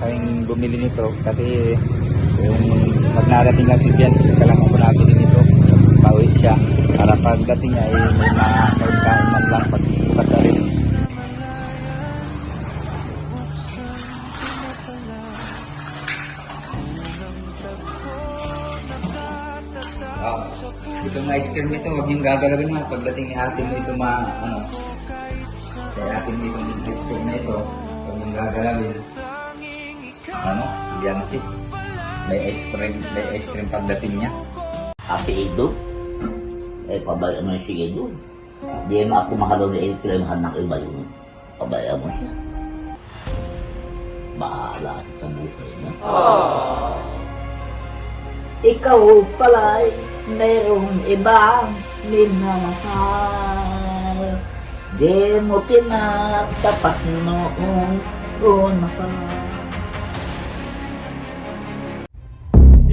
kaming bumili nito kasi kung pag narating lang si Bian, kailangan ko nabili nito. Pawis siya para pagdating niya ay may makain man lang pagbukas sa rin. Itong ice cream nito, huwag niyong gagalawin mo pagdating ni ate mo ito kaya ate mo itong ice cream na ito, huwag niyong gagalawin. Biansi. May ice cream pagdating niya. Ate Edo, pabaya mo siya doon. Di mo ako makalaw na kailangan ng iba yung pabaya mo siya. Bahala sa buhay mo. Ikaw pala'y mayroong ibang minamahal. Di mo pinatapat noong una pa.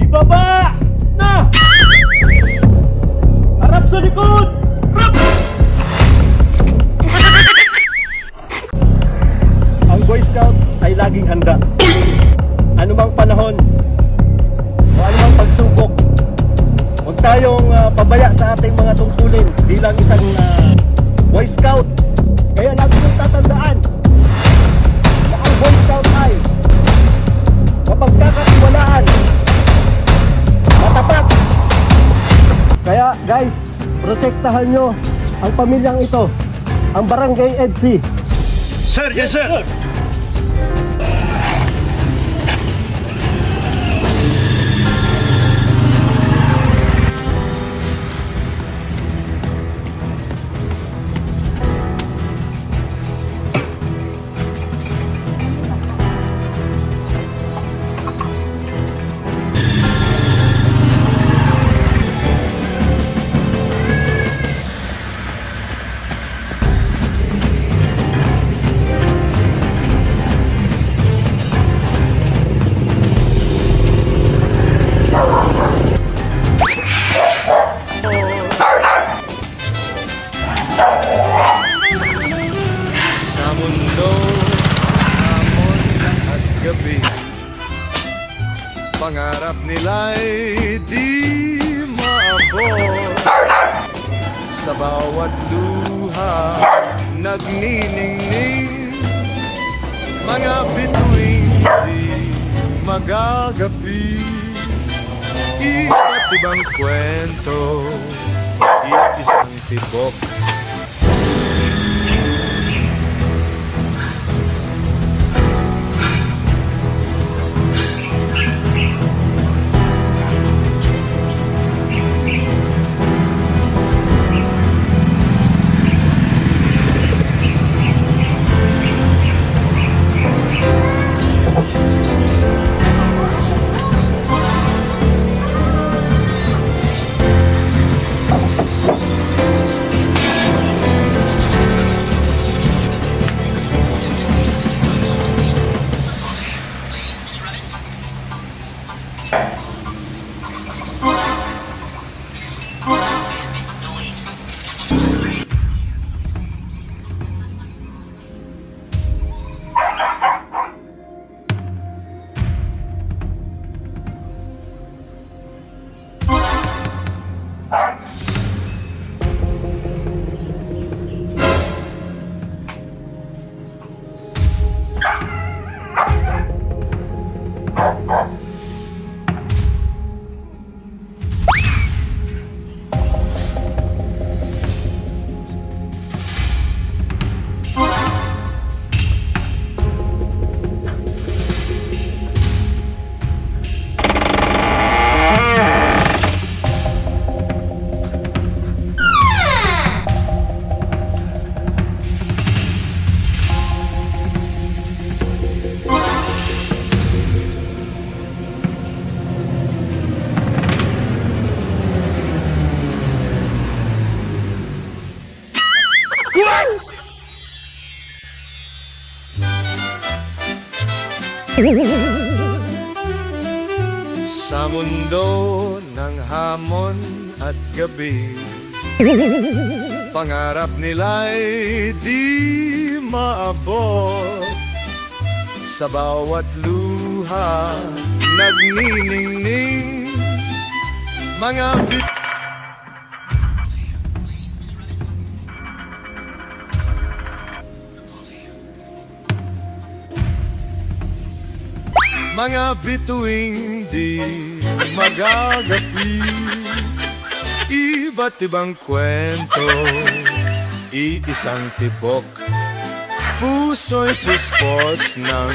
Ibaba na! Harap sa likod! Harap! Ang Boy Scout ay laging handa. Anumang panahon o anumang pagsubok, huwag tayong pabaya sa ating mga tungkulin bilang isang Boy Scout. Kaya lagi niyong tatandaan na ang Boy Scout ay mapagkakatiwalaan, matapat. Kaya guys, protektahan nyo ang pamilyang ito, ang Barangay EDSI. Sir, yes sir! Pangarap nila'y di maabot. Sa bawat luha nagniningning, mga bituing di magagapi. Iba't ibang kwento, iisang tibok. Sa mundo ng hamon at gabi, pangarap nila'y di maabot. Sa bawat luha luha nagniningning. Mga mga bituing di magagapi, iba't ibang kwento, iisang tibok, puso'y puspos ng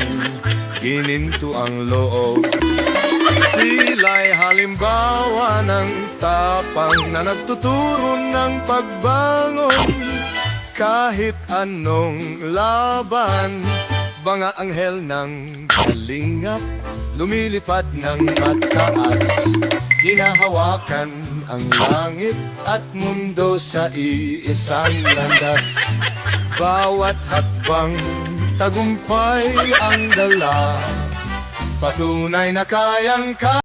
gininto ang loob. Sila'y halimbawa ng tapang na nagtuturo ng pagbangon. Kahit anong laban, mga anghel ng kalingap, lumilipad ng mataas, hinahawakan ang langit at mundo sa iisang landas. Bawat hakbang tagumpay ang dala, patunay na kayang